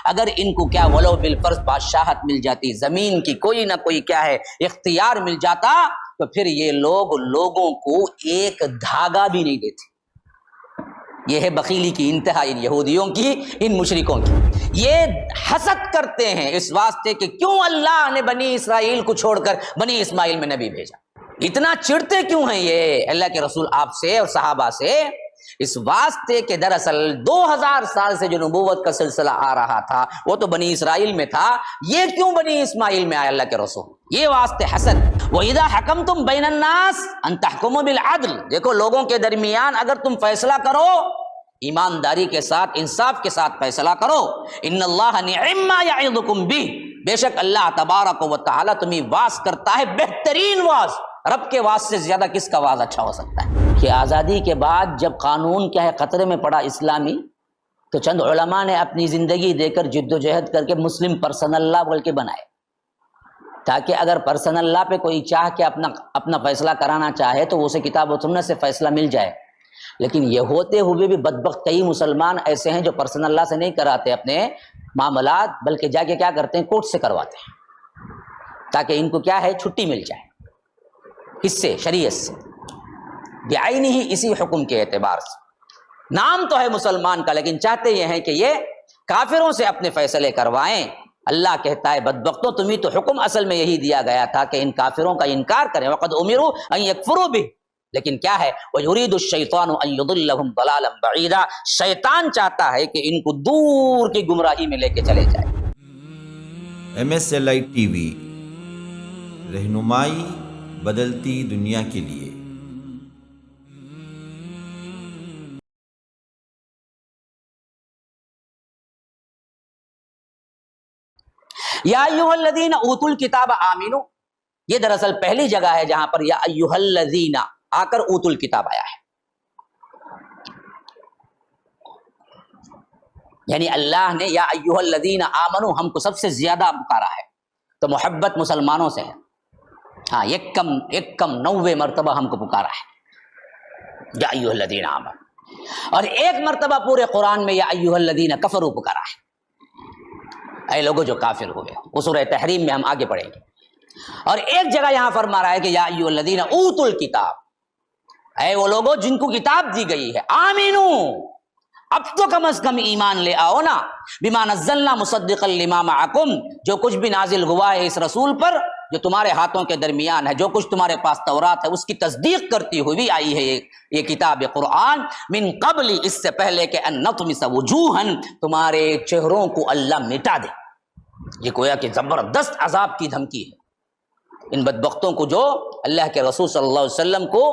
اگر ان کو کیا ولو بالفرض بادشاہت مل جاتی، زمین کی کوئی نہ کوئی کیا ہے اختیار مل جاتا، تو پھر یہ لوگ لوگوں کو ایک دھاگا بھی نہیں دیتے۔ یہ ہے بخیلی کی انتہا ان یہودیوں کی، ان مشرکوں کی۔ یہ حسد کرتے ہیں اس واسطے کہ کیوں اللہ نے بنی اسرائیل کو چھوڑ کر بنی اسماعیل میں نبی بھیجا۔ اتنا چڑھتے کیوں ہیں یہ اللہ کے رسول آپ سے اور صحابہ سے؟ اس واسطے کہ دراصل 2000 سال سے جو نبوت کا سلسلہ آ رہا تھا وہ تو بنی اسرائیل میں تھا، یہ کیوں بنی اسماعیل میں آیا اللہ کے رسول؟ یہ واسطے حسد۔ وَإِذَا حَكَمْتُمْ بَيْنَ النَّاسِ أَن تَحْكُمُوا بِالْعَدْلِ، دیکھو لوگوں کے درمیان اگر تم فیصلہ کرو ایمانداری کے ساتھ، انصاف کے ساتھ فیصلہ کرو۔ ان اللہ نعم ما یعظکم بہ، بے شک اللہ تبارک و تعالی تمہیں واعظ کرتا ہے بہترین واعظ۔ رب کے واعظ سے زیادہ کس کا واعظ اچھا ہو سکتا ہے؟ کہ آزادی کے بعد جب قانون کیا ہے خطرے میں پڑا اسلامی، تو چند علماء نے اپنی زندگی دے کر جد و جہد کر کے مسلم پرسنل لا بول کے بنائے، تاکہ اگر پرسنل لا پہ کوئی چاہ کے اپنا فیصلہ کرانا چاہے تو اسے کتاب و سنت سے فیصلہ مل جائے۔ لیکن یہ ہوتے ہوئے بھی بدبخت کئی مسلمان ایسے ہیں جو پرسنل لا سے نہیں کراتے اپنے معاملات، بلکہ جا کے کیا کرتے ہیں کورٹ سے کرواتے ہیں، تاکہ ان کو کیا ہے چھٹی مل جائے اس سے، شریعت سے، بعینہ ہی اسی حکم کے اعتبار سے۔ نام تو ہے مسلمان کا لیکن چاہتے یہ ہیں کہ یہ کافروں سے اپنے فیصلے کروائیں۔ اللہ کہتا ہے بدبختوں تمہیں تو حکم اصل میں یہی دیا گیا تھا کہ ان کافروں کا انکار کریں، وقد امروا ان یکفروا بہ، لیکن کیا ہے وَيُرِيدُ الشَّيْطَانُ أَن يُضِلَّهُمْ ضَلَالًا بَعِيدًا، شیطان چاہتا ہے کہ ان کو دور کی گمراہی میں لے کے چلے جائے۔ MSLI TV، رہنمائی بدلتی دنیا کے لیے۔ یا ایھا الذین اوتوا الکتاب آمنوا، یہ دراصل پہلی جگہ ہے جہاں پر یا ایھا الذین آ کر اوتوا الکتاب آیا ہے، یعنی اللہ نے یا ایھا الذین آمنوا ہم کو سب سے زیادہ پکارا ہے، تو محبت مسلمانوں سے ہے۔ ہاں ایک کم 90 مرتبہ ہم کو پکارا ہے یا ایھا الذین آمنوا، اور ایک مرتبہ پورے قرآن میں یا ایھا الذین کفروا پکارا ہے، اے لوگوں جو کافر ہوئے۔ وہ سورہ تحریم میں ہم آگے پڑھیں گے۔ اور ایک جگہ یہاں فرما رہا ہے کہ یا ایھا الذین اوتوا الکتاب، اے وہ لوگوں جن کو کتاب دی گئی ہے، آمنو، اب تو کم از کم ایمان لے آؤ نا، بما نزلنا مصدقا لما معکم، جو کچھ بھی نازل ہوا ہے اس رسول پر جو تمہارے ہاتھوں کے درمیان ہے، جو کچھ تمہارے پاس تورات ہے اس کی تصدیق کرتی ہوئی آئی ہے یہ کتاب قرآن، من قبل، اس سے پہلے کہ ان نطمس وجوہا، تمہارے چہروں کو اللہ مٹا دے۔ یہ گویا کہ زبردست عذاب کی دھمکی ہے ان بدبختوں کو جو اللہ کے رسول صلی اللہ علیہ وسلم کو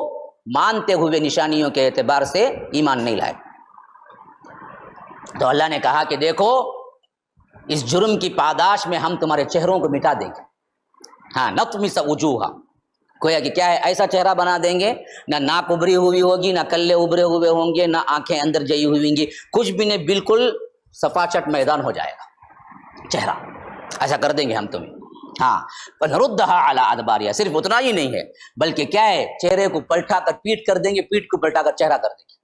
مانتے ہوئے نشانیوں کے اعتبار سے ایمان نہیں لائے۔ تو اللہ نے کہا کہ دیکھو اس جرم کی پاداش میں ہم تمہارے چہروں کو مٹا دیں گے۔ ہاں نطمس وجوہا، گویا کہ کیا ہے ایسا چہرہ بنا دیں گے نہ ناک ابری ہوئی ہوگی، نہ کلے ابرے ہوئے ہوں گے، نہ آنکھیں اندر جئی ہوئی ہوں گی، کچھ بھی نہیں، بالکل صفا چٹ میدان ہو جائے گا چہرہ، ایسا کر دیں گے ہم تمہیں۔ ہاں فنردها علی ادبارها، صرف اتنا ہی نہیں ہے بلکہ کیا ہے چہرے کو پلٹا کر پیٹ کر دیں گے، پیٹ کو پلٹا کر چہرہ کر دیں گے۔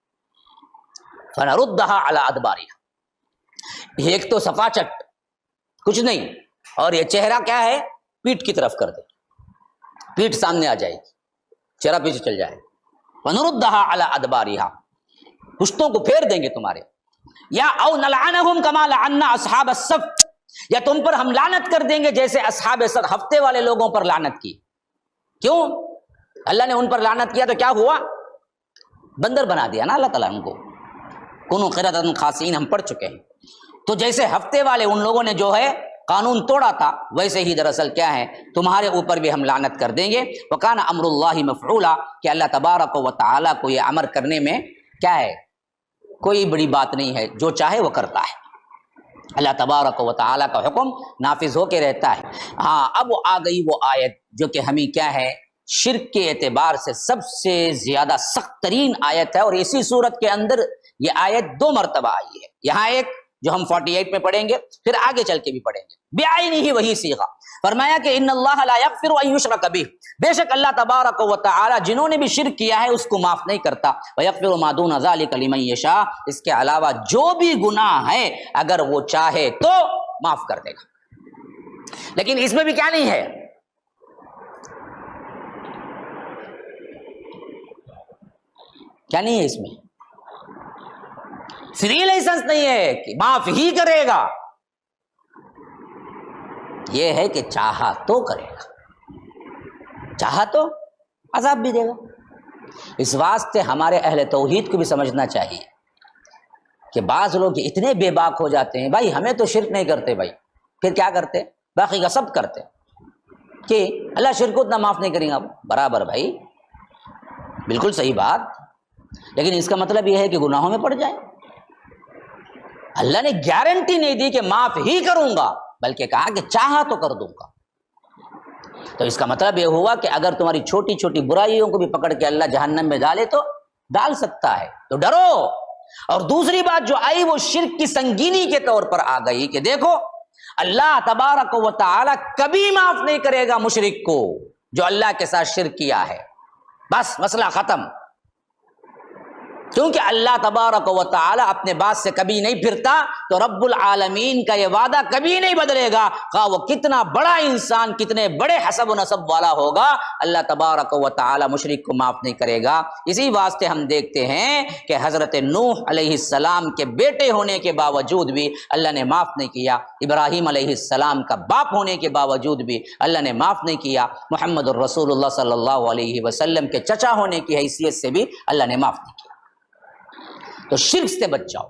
فنردها علی ادبارها، ایک تو صفا چٹ کچھ نہیں، اور یہ چہرہ کیا ہے پیٹ کی طرف کر دیں، پیٹ سامنے آ جائے گی، چہرہ پیچھے چل جائے گا۔ فنردها علی ادبارها، پشتوں کو پھیر دیں گے تمہارے۔ یا او نلعنهم کما لعنا اصحاب السبت، یا تم پر ہم لعنت کر دیں گے جیسے اصحاب سبت ہفتے والے لوگوں پر لعنت کی۔ کیوں اللہ نے ان پر لعنت کیا؟ تو کیا ہوا؟ بندر بنا دیا نا اللہ تعالیٰ ان کو، کنوا قردۃ خاسئین ہم پڑھ چکے ہیں۔ تو جیسے ہفتے والے ان لوگوں نے جو ہے قانون توڑا تھا، ویسے ہی دراصل کیا ہے تمہارے اوپر بھی ہم لعنت کر دیں گے۔ وکان امر اللہ مفعولا، کہ اللہ تبارک و تعالیٰ کو یہ امر کرنے میں کیا ہے کوئی بڑی بات نہیں ہے، جو چاہے وہ کرتا ہے، اللہ تبارک و تعالیٰ کا حکم نافذ ہو کے رہتا ہے۔ ہاں اب آ گئی وہ آیت جو کہ ہمیں کیا ہے شرک کے اعتبار سے سب سے زیادہ سخت ترین آیت ہے، اور اسی صورت کے اندر یہ آیت 2 مرتبہ آئی ہے، یہاں ایک جو ہم 48 میں پڑھیں گے، پھر آگے چل کے بھی پڑھیں گے، بعینہ وہی صیغہ فرمایا کہ ان اللہ لا یغفر ان یشرک بہ، بے شک اللہ تبارک و تعالی جنہوں نے بھی شرک کیا ہے اس کو معاف نہیں کرتا، ویغفر ما دون ذلک لمن یشاء، اس کے علاوہ جو بھی گناہ ہے اگر وہ چاہے تو معاف کر دے گا. لیکن اس میں بھی کیا نہیں ہے؟ کیا نہیں ہے اس میں؟ فری لائسنس نہیں ہے کہ معاف ہی کرے گا. یہ ہے کہ چاہا تو کرے گا، چاہا تو عذاب بھی دے گا. اس واسطے ہمارے اہل توحید کو بھی سمجھنا چاہیے کہ بعض لوگ اتنے بے باک ہو جاتے ہیں، بھائی ہمیں تو شرک نہیں کرتے، بھائی پھر کیا کرتے؟ باقی کا سب کرتے کہ اللہ شرک کو اتنا معاف نہیں کریں گا. برابر بھائی، بالکل صحیح بات، لیکن اس کا مطلب یہ ہے کہ گناہوں میں پڑ جائیں. اللہ نے گارنٹی نہیں دی کہ معاف ہی کروں گا، بلکہ کہا کہ چاہا تو کر دوں گا. تو اس کا مطلب یہ ہوا کہ اگر تمہاری چھوٹی چھوٹی برائیوں کو بھی پکڑ کے اللہ جہنم میں ڈالے تو ڈال سکتا ہے، تو ڈرو. اور دوسری بات جو آئی وہ شرک کی سنگینی کے طور پر آ گئی کہ دیکھو اللہ تبارک و تعالی کبھی معاف نہیں کرے گا مشرک کو جو اللہ کے ساتھ شرک کیا ہے. بس مسئلہ ختم، کیونکہ اللہ تبارک و تعالی اپنے بات سے کبھی نہیں پھرتا. تو رب العالمین کا یہ وعدہ کبھی نہیں بدلے گا، خواہ وہ کتنا بڑا انسان، کتنے بڑے حسب و نسب والا ہوگا، اللہ تبارک و تعالی مشرک کو معاف نہیں کرے گا. اسی واسطے ہم دیکھتے ہیں کہ حضرت نوح علیہ السلام کے بیٹے ہونے کے باوجود بھی اللہ نے معاف نہیں کیا. ابراہیم علیہ السلام کا باپ ہونے کے باوجود بھی اللہ نے معاف نہیں کیا. محمد الرسول اللہ صلی اللہ علیہ وسلم کے چچا ہونے کی حیثیت سے بھی اللہ نے معاف نہیں کیا. تو شرک سے بچ جاؤ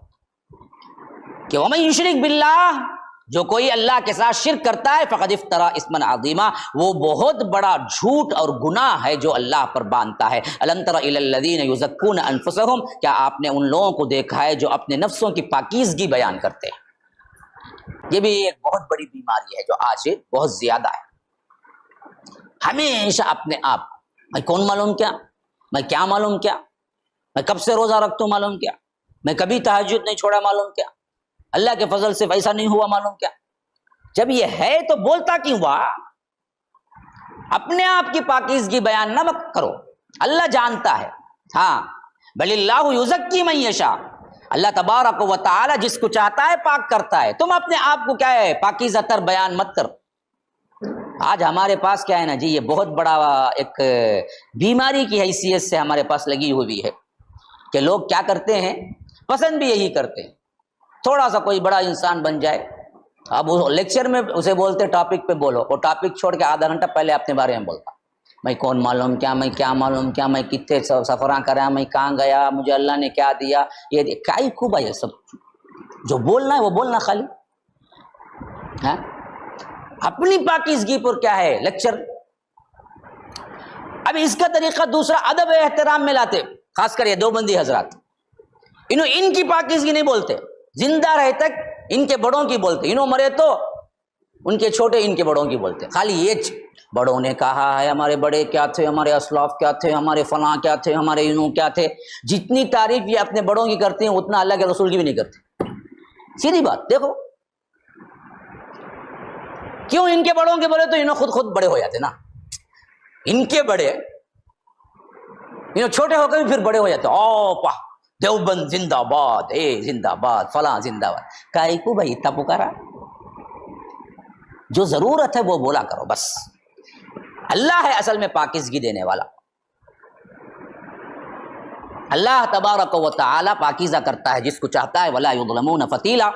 کہ وَمَن يُشْرِكْ بِاللَّهِ، جو کوئی اللہ کے ساتھ شرک کرتا ہے فقد افترا اسما عظیما، وہ بہت بڑا جھوٹ اور گناہ ہے جو اللہ پر باندھتا ہے. الم تر الی الذین یزکون انفسهم، کیا آپ نے ان لوگوں کو دیکھا ہے جو اپنے نفسوں کی پاکیزگی بیان کرتے ہیں؟ یہ بھی ایک بہت بڑی بیماری ہے جو آج بہت زیادہ ہے. ہمیشہ اپنے آپ، میں کون معلوم کیا، میں کیا معلوم کیا، میں کب سے روزہ رکھتا ہوں معلوم کیا، میں کبھی تہجد نہیں چھوڑا معلوم کیا، اللہ کے فضل سے ویسا نہیں ہوا معلوم کیا. جب یہ ہے تو بولتا کیوں ہوا؟ اپنے آپ کی پاکیزگی بیان نہ کرو، اللہ جانتا ہے. ہاں بل اللہ یزکی من یشاء، اللہ تبارک و تعالی جس کو چاہتا ہے پاک کرتا ہے. تم اپنے آپ کو کیا ہے پاکیزہ تر بیان مت کر. آج ہمارے پاس کیا ہے نا جی، یہ بہت بڑا ایک بیماری کی حیثیت سے ہمارے پاس لگی ہوئی ہے کہ لوگ کیا کرتے ہیں، پسند بھی یہی کرتے ہیں، تھوڑا سا کوئی بڑا انسان بن جائے، اب لیکچر میں اسے بولتے ٹاپک پہ بولو، اور ٹاپک چھوڑ کے آدھا گھنٹہ پہلے اپنے بارے میں بولتا، میں کون معلوم کیا، میں کیا معلوم کیا، میں کتنے سفراں کرا، میں کہاں گیا، مجھے اللہ نے کیا دیا. یہ کیا ہی خوب ہے، یہ سب جو بولنا ہے وہ بولنا خالی. ہاں اپنی پاکیزگی پر کیا ہے لیکچر. اب اس کا طریقہ دوسرا ادب احترام میں لاتے، خاص کر یہ دیوبندی حضرات، ان کی پاکیزگی نہیں بولتے، زندہ رہے تک ان کے بڑوں کی بولتے، انہوں مرے تو ان کے چھوٹے ان کے بڑوں کی بولتے. خالی یہ بڑوں نے کہا ہے، ہمارے بڑے کیا تھے، ہمارے اسلاف کیا تھے، ہمارے فلاں کیا تھے، ہمارے انہوں کیا تھے. جتنی تعریف یہ اپنے بڑوں کی کرتے ہیں اتنا اللہ کے رسول کی بھی نہیں کرتے. سیدھی بات دیکھو، کیوں ان کے بڑوں کے بولے تو انہوں خود بڑے ہو جاتے نا، ان کے بڑے انہوں چھوٹے ہو کر بھی پھر بڑے ہو جاتے. او پا دیوبند زندہ باد، اے زندہ باد، فلاں زندہ باد. کائی کو بھائی اتنا پکارا، جو ضرورت ہے وہ بولا کرو بس. اللہ ہے اصل میں پاکیزگی دینے والا. اللہ تبارک و تعالی پاکیزہ کرتا ہے جس کو چاہتا ہے. ولا یظلمون فتیلا،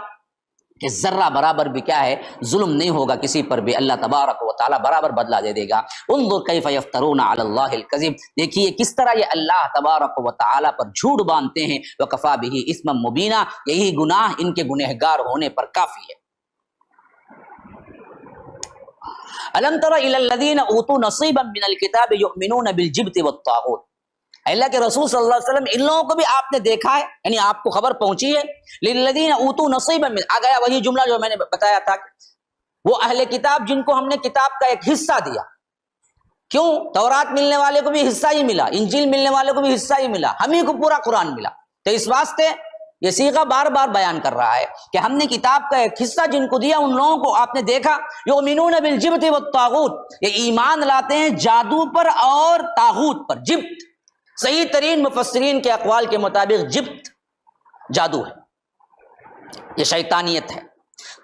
کہ ذرہ برابر بھی کیا ہے ظلم نہیں ہوگا کسی پر بھی، اللہ تبارک و تعالی برابر بدلہ دے دے گا. انظر کیف یفترون علی اللہ الکذب، دیکھیے کس طرح یہ اللہ تبارک و تعالی پر جھوٹ باندھتے ہیں. وکفی بہ اثما مبینا، یہی گناہ ان کے گنہگار ہونے پر کافی ہے. الم تر الی الذین اوتوا نصیبا من الکتاب یؤمنون بالجبت والطاغوت، اللہ کے رسول صلی اللہ علیہ وسلم ان لوگوں کو بھی آپ نے دیکھا ہے، یعنی آپ کو خبر پہنچی ہے. للذین اوتوا نصیبا من، آ گیا وہی جملہ جو میں نے بتایا تھا، وہ اہل کتاب جن کو ہم نے کتاب کا ایک حصہ دیا. کیوں؟ تورات ملنے والے کو بھی حصہ ہی ملا، انجیل ملنے والے کو بھی حصہ ہی ملا، ہم ہی کو پورا قرآن ملا. تو اس واسطے یہ صیغہ بار بار بیان کر رہا ہے کہ ہم نے کتاب کا ایک حصہ جن کو دیا، ان لوگوں کو آپ نے دیکھا. یؤمنون بالجبت والطاغوت، یہ ایمان لاتے ہیں جادو پر اور طاغوت پر. جبت صحیح ترین مفسرین کے اقوال کے مطابق جبت جادو ہے، یہ شیطانیت ہے.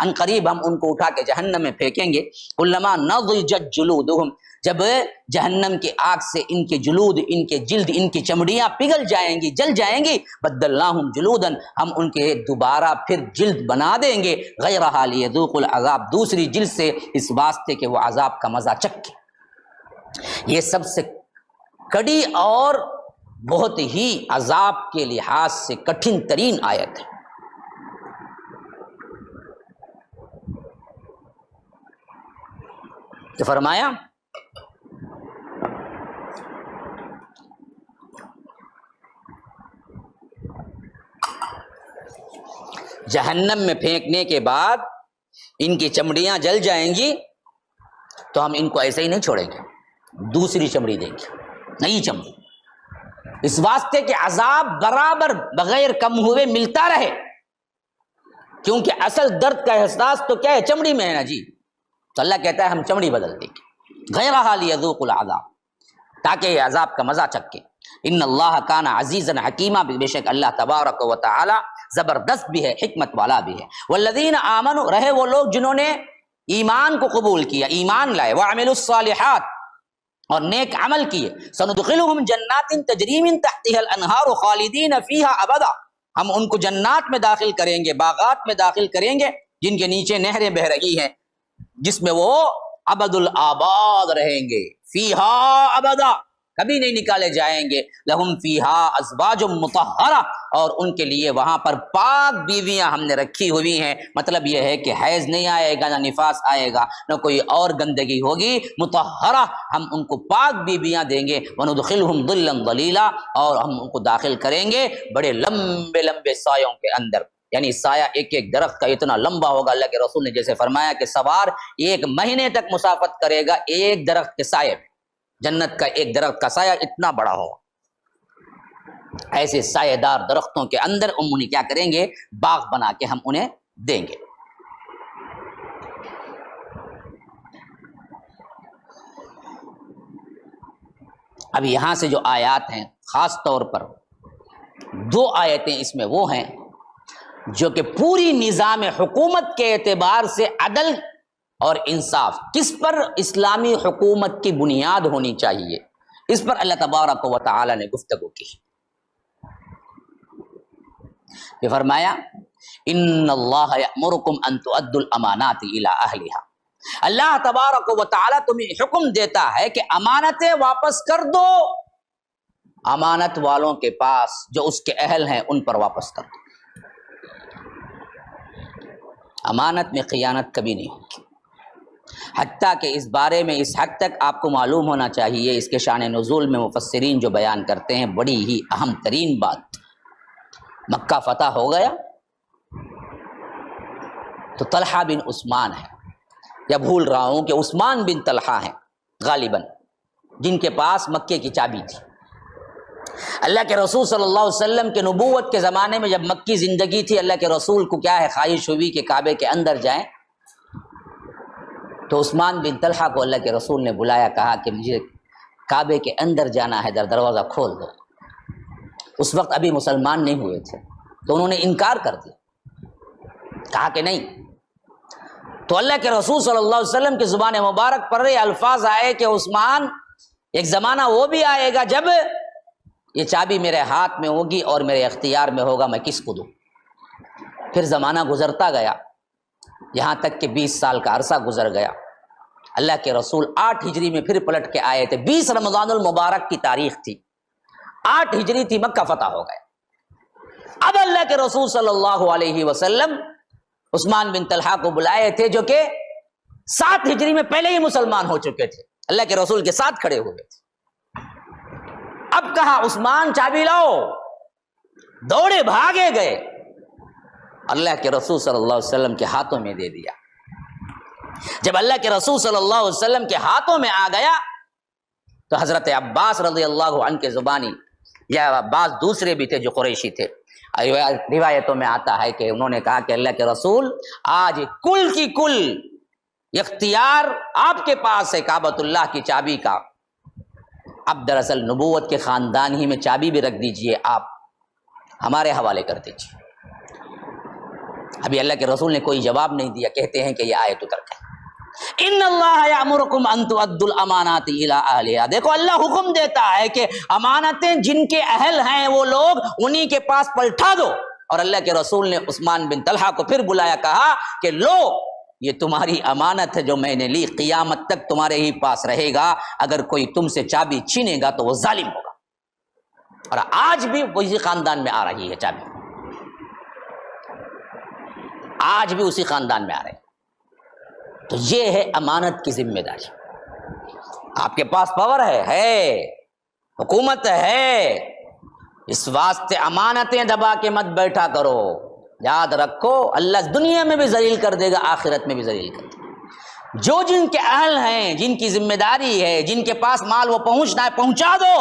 ان قریب ہم ان کو اٹھا کے جہنم میں پھینکیں گے. کلما نضجت جلودہم، جب جہنم کی آگ سے ان کے جلود، ان کے جلد، ان کی چمڑیاں پگھل جائیں گی، جل جائیں گی، بدلناہم جلودن، ہم ان کے دوبارہ پھر جلد بنا دیں گے، غیرہا لیذوقوا العذاب، دوسری جلد سے، اس واسطے کہ وہ عذاب کا مزہ چکھیں. یہ سب سے کڑی اور بہت ہی عذاب کے لحاظ سے کٹھن ترین آیت ہے. تو فرمایا جہنم میں پھینکنے کے بعد ان کی چمڑیاں جل جائیں گی تو ہم ان کو ایسے ہی نہیں چھوڑیں گے، دوسری چمڑی دیں گے، نئی چمڑی، اس واسطے کہ عذاب برابر بغیر کم ہوئے ملتا رہے، کیونکہ اصل درد کا احساس تو کیا ہے؟ چمڑی میں ہے نا جی. تو اللہ کہتا ہے ہم چمڑی بدل دیں گے، غیرہا لیذوقوا العذاب، تاکہ یہ عذاب کا مزہ چکھیں. ان اللہ کان عزیزا حکیما، بے شک اللہ تبارک و تعالی زبردست بھی ہے، حکمت والا بھی ہے. والذین آمنوا، رہے وہ لوگ جنہوں نے ایمان کو قبول کیا، ایمان لائے، وعملوا الصالحات، اور نیک عمل کیے، سندخلہم جنات تجری من تحتها الانہار خالدین فیہا ابدا، ہم ان کو جنات میں داخل کریں گے، باغات میں داخل کریں گے جن کے نیچے نہریں بہ رہی ہیں، جس میں وہ ابد الآباد رہیں گے، فیہا ابدا، کبھی نہیں نکالے جائیں گے. لہم فیہا ازواج مطہرہ، اور ان کے لیے وہاں پر پاک بیویاں ہم نے رکھی ہوئی ہیں. مطلب یہ ہے کہ حیض نہیں آئے گا، نہ نفاس آئے گا، نہ کوئی اور گندگی ہوگی. مطہرہ، ہم ان کو پاک بیویاں دیں گے. وندخلہم ظلا ظلیلا، اور ہم ان کو داخل کریں گے بڑے لمبے لمبے سایوں کے اندر، یعنی سایہ ایک ایک درخت کا اتنا لمبا ہوگا. اللہ کے رسول نے جیسے فرمایا کہ سوار 1 مہینے تک مسافت کرے گا ایک درخت کے سائے میں، جنت کا ایک درخت کا سایہ اتنا بڑا ہو. ایسے سایہ دار درختوں کے اندر انہیں کیا کریں گے؟ باغ بنا کے ہم انہیں دیں گے. اب یہاں سے جو آیات ہیں، خاص طور پر 2 آیتیں اس میں وہ ہیں جو کہ پوری نظام حکومت کے اعتبار سے عدل اور انصاف، کس پر اسلامی حکومت کی بنیاد ہونی چاہیے، اس پر اللہ تبارک و تعالی نے گفتگو کی. یہ فرمایا ان اللہ یأمرکم ان تؤدوا الامانات الی اہلہا، اللہ تبارک و تعالی تمہیں حکم دیتا ہے کہ امانتیں واپس کر دو، امانت والوں کے پاس جو اس کے اہل ہیں ان پر واپس کر دو. امانت میں خیانت کبھی نہیں ہوگی، حتیٰ کہ اس بارے میں اس حد تک آپ کو معلوم ہونا چاہیے، اس کے شان نزول میں مفسرین جو بیان کرتے ہیں، بڑی ہی اہم ترین بات، مکہ فتح ہو گیا تو طلحہ بن عثمان ہے، یا بھول رہا ہوں کہ عثمان بن طلحہ ہیں غالباً، جن کے پاس مکے کی چابی تھی. اللہ کے رسول صلی اللہ علیہ وسلم کے نبوت کے زمانے میں جب مکی زندگی تھی، اللہ کے رسول کو کیا ہے خواہش ہوئی کہ کعبے کے اندر جائیں، تو عثمان بن طلحہ کو اللہ کے رسول نے بلایا، کہا کہ مجھے کعبے کے اندر جانا ہے، دروازہ کھول دو. اس وقت ابھی مسلمان نہیں ہوئے تھے، تو انہوں نے انکار کر دیا، کہا کہ نہیں. تو اللہ کے رسول صلی اللہ علیہ وسلم کی زبان مبارک پر یہ الفاظ آئے کہ عثمان، ایک زمانہ وہ بھی آئے گا جب یہ چابی میرے ہاتھ میں ہوگی اور میرے اختیار میں ہوگا، میں کس کو دوں. پھر زمانہ گزرتا گیا، یہاں تک کہ 20 سال کا عرصہ گزر گیا. اللہ کے رسول 8 ہجری میں پھر پلٹ کے آئے تھے، 20 رمضان المبارک کی تاریخ تھی، 8 ہجری تھی، مکہ فتح ہو گئے. اب اللہ کے رسول صلی اللہ علیہ وسلم عثمان بن طلحہ کو بلائے تھے، جو کہ 7 ہجری میں پہلے ہی مسلمان ہو چکے تھے، اللہ کے رسول کے ساتھ کھڑے ہوئے تھے. اب کہا عثمان چابی لاؤ، دوڑے بھاگے گئے، اللہ کے رسول صلی اللہ علیہ وسلم کے ہاتھوں میں دے دیا. جب اللہ کے رسول صلی اللہ علیہ وسلم کے ہاتھوں میں آ گیا تو حضرت عباس رضی اللہ عنہ کے زبانی، یا بعض دوسرے بھی تھے جو قریشی تھے، روایتوں میں آتا ہے کہ انہوں نے کہا کہ اللہ کے رسول آج کل کی کل اختیار آپ کے پاس ہے کعبۃ اللہ کی چابی کا، اب دراصل نبوت کے خاندان ہی میں چابی بھی رکھ دیجئے، آپ ہمارے حوالے کر دیجئے. ابھی اللہ کے رسول نے کوئی جواب نہیں دیا، کہتے ہیں کہ یہ آیت اتر گئی۔ ان اللہ یامرکم ان تؤدوا الامانات الی اہلہا، دیکھو اللہ حکم دیتا ہے کہ امانتیں جن کے اہل ہیں وہ لوگ انہی کے پاس پلٹا دو۔ اور اللہ کے رسول نے عثمان بن طلحہ کو پھر بلایا، کہا کہ لو یہ تمہاری امانت ہے جو میں نے لی، قیامت تک تمہارے ہی پاس رہے گا، اگر کوئی تم سے چابی چھینے گا تو وہ ظالم ہوگا۔ اور آج بھی وہی خاندان میں آ رہی ہے چابی، آج بھی اسی خاندان میں آ رہے ہیں۔ تو یہ ہے امانت کی ذمہ داری۔ آپ کے پاس پاور ہے، حکومت ہے، اس واسطے امانتیں دبا کے مت بیٹھا کرو، یاد رکھو اللہ دنیا میں بھی ذلیل کر دے گا، آخرت میں بھی ذلیل کر دے گا۔ جو جن کے اہل ہیں، جن کی ذمہ داری ہے، جن کے پاس مال وہ پہنچنا ہے پہنچا دو۔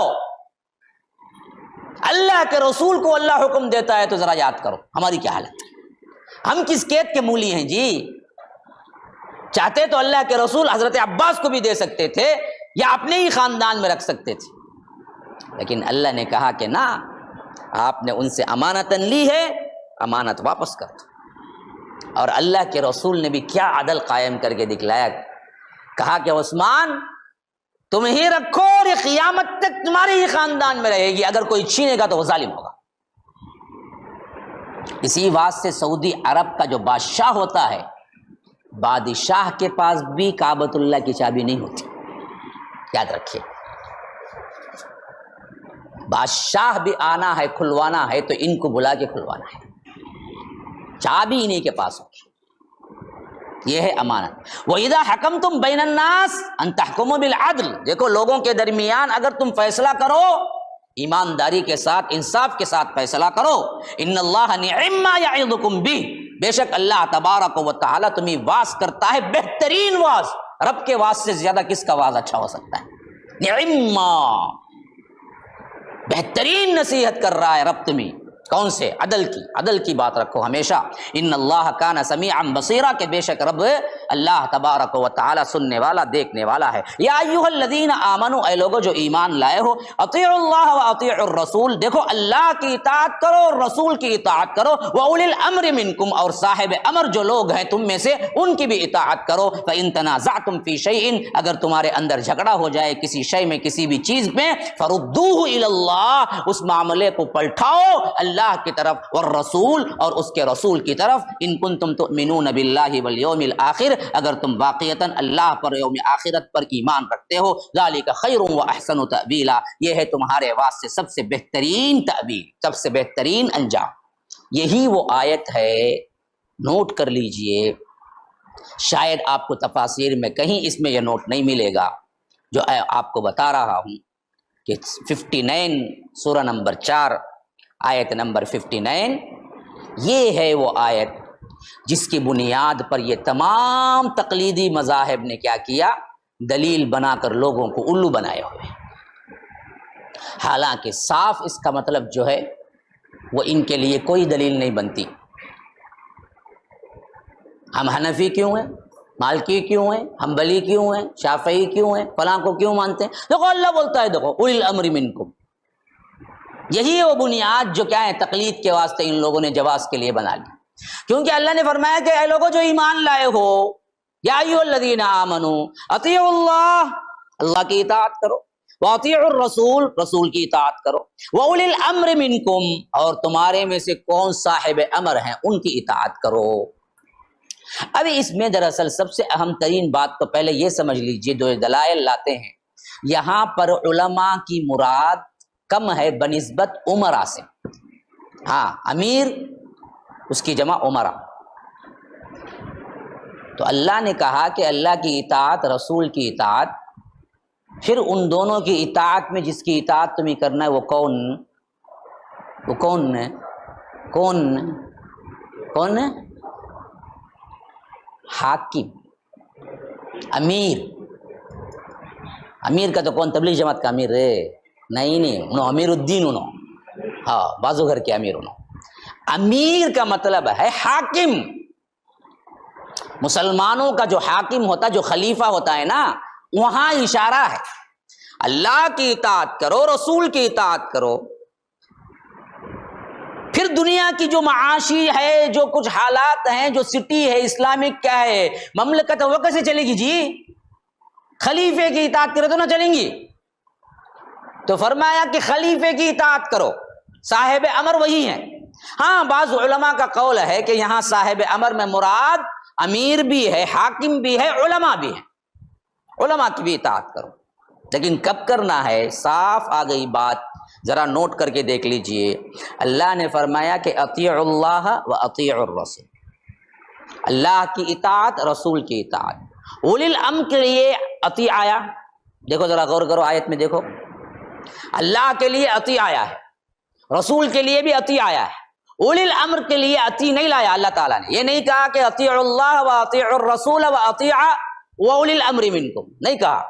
اللہ کے رسول کو اللہ حکم دیتا ہے تو ذرا یاد کرو ہماری کیا حالت ہے، ہم کس قید کے مولی ہیں جی؟ چاہتے تو اللہ کے رسول حضرت عباس کو بھی دے سکتے تھے یا اپنے ہی خاندان میں رکھ سکتے تھے، لیکن اللہ نے کہا کہ نہ، آپ نے ان سے امانتاً لی ہے، امانت واپس کر دو۔ اور اللہ کے رسول نے بھی کیا عدل قائم کر کے دکھلایا، کہا کہ عثمان تم ہی رکھو اور یہ قیامت تک تمہارے ہی خاندان میں رہے گی، اگر کوئی چھینے گا تو وہ ظالم ہوگا۔ اسی واسطے سعودی عرب کا جو بادشاہ ہوتا ہے، بادشاہ کے پاس بھی کعبۃ اللہ کی چابی نہیں ہوتی، یاد رکھیے۔ بادشاہ بھی آنا ہے کھلوانا ہے تو ان کو بلا کے کھلوانا ہے، چابی انہیں کے پاس ہوگی۔ یہ ہے امانت۔ وَإِذَا حَكَمْتُمْ بَيْنَ النَّاسِ أَن تَحْكُمُوا بِالْعَدْلِ، دیکھو لوگوں کے درمیان اگر تم فیصلہ کرو ایمانداری کے ساتھ، انصاف کے ساتھ فیصلہ کرو۔ ان اللہ نعم ما یعظکم بہ، بے شک اللہ تبارک و تعالی تمہیں واعظ کرتا ہے بہترین واعظ۔ رب کے واعظ سے زیادہ کس کا واعظ اچھا ہو سکتا ہے؟ نعم ما، بہترین نصیحت کر رہا ہے رب تمہیں، کون سے؟ عدل کی بات رکھو ہمیشہ۔ ان اللہ کان سمیعا بصیرا، کہ بے شک رب اللہ تبارک و تعالی سننے والا دیکھنے والا ہے۔ یا ایھا الذین آمنوا، اے لوگو جو ایمان لائے ہو، اطیعوا اللہ و اطیعوا الرسول، دیکھو اللہ کی اطاعت کرو اور رسول کی اطاعت کرو، واولی الامر منکم، اور صاحب امر جو لوگ ہیں تم میں سے ان کی بھی اطاعت کرو۔ فان تنازعتم فی شیء، اگر تمہارے اندر جھگڑا ہو جائے کسی شے میں، کسی بھی چیز میں، فردوہ الی اللہ، اس معاملے کو پلٹاؤ اللہ کی طرف، والرسول، اور اس کے رسول کی طرف، ان کنتم تؤمنون باللہ والیوم الآخر، اگر تم واقعتاً اللہ پر، یوم آخرت پر ایمان رکھتے ہو، ذالک خیر و احسن تأویلا، یہ ہے تمہارے واسطے سب سے بہترین تأویل، سب سے بہترین انجام۔ یہی وہ آیت ہے، نوٹ کر لیجئے، شاید آپ کو تفاسیر میں کہیں اس میں یہ نوٹ نہیں ملے گا، جو آپ کو بتا رہا ہوں کہ 59 سورہ نمبر 4 آیت نمبر 59، یہ ہے وہ آیت جس کی بنیاد پر یہ تمام تقلیدی مذاہب نے کیا کیا؟ دلیل بنا کر لوگوں کو الو بنائے ہوئے۔ حالانکہ صاف اس کا مطلب جو ہے وہ ان کے لیے کوئی دلیل نہیں بنتی۔ ہم حنفی کیوں ہیں، مالکی کیوں ہیں، حنبلی کیوں ہیں، شافعی کیوں ہیں، فلاں کو کیوں مانتے ہیں؟ دیکھو اللہ بولتا ہے، دیکھو اولی الامر منکم، یہی وہ بنیاد جو کیا ہے تقلید کے واسطے ان لوگوں نے جواز کے لیے بنا لی۔ کیونکہ اللہ نے فرمایا کہ اے لوگوں جو ایمان لائے ہو، یا ایھا الذین آمنوا اطیعوا اللہ، اللہ کی اطاعت کرو، واطیعوا الرسول، رسول کی اطاعت کرو، واولی الامر منکم، اور تمہارے میں سے کون صاحب امر ہیں ان کی اطاعت کرو۔ ابھی اس میں دراصل سب سے اہم ترین بات تو پہلے یہ سمجھ لیجئے، جو دلائل لاتے ہیں یہاں پر علماء کی مراد کم ہے بنسبت امراء سے۔ ہاں، امیر اس کی جمع امراء۔ تو اللہ نے کہا کہ اللہ کی اطاعت، رسول کی اطاعت، پھر ان دونوں کی اطاعت میں جس کی اطاعت تمہیں کرنا ہے وہ کون ہے؟ حاکم، امیر کا تو کون تبلیغ جماعت کا امیر ہے؟ نہیں انہوں امیر الدین، انہوں ہاں بازو گھر کے امیر، انہوں امیر کا مطلب ہے حاکم۔ مسلمانوں کا جو حاکم ہوتا، جو خلیفہ ہوتا ہے نا، وہاں اشارہ ہے اللہ کی اطاعت کرو، رسول کی اطاعت کرو، پھر دنیا کی جو معاشی ہے، جو کچھ حالات ہیں، جو سٹی ہے اسلامک کیا ہے مملکت، وہ کیسے چلے گی جی؟ خلیفے کی اطاعت کرے تو نہ چلیں گی۔ تو فرمایا کہ خلیفے کی اطاعت کرو، صاحب امر وہی ہیں۔ ہاں بعض علماء کا قول ہے کہ یہاں صاحب امر میں مراد امیر بھی ہے، حاکم بھی ہے، علماء بھی ہیں، علماء کی بھی اطاعت کرو۔ لیکن کب کرنا ہے؟ صاف آ گئی بات، ذرا نوٹ کر کے دیکھ لیجئے۔ اللہ نے فرمایا کہ اطیعوا اللہ و اطیعوا الرسول، اللہ کی اطاعت، رسول کی اطاعت۔ اولی الامر کے لیے اطیع آیا، دیکھو ذرا غور کرو آیت میں، دیکھو اللہ کے لیے اطیع آیا ہے، رسول کے لیے بھی اطیع آیا ہے، اولی الامر کے لیے اطیع نہیں لایا اللہ تعالیٰ نے۔ یہ نہیں کہا کہ اطیعوا اللہ و اطیعوا الرسول و اطیعوا اولی الامر منکم، نہیں کہا۔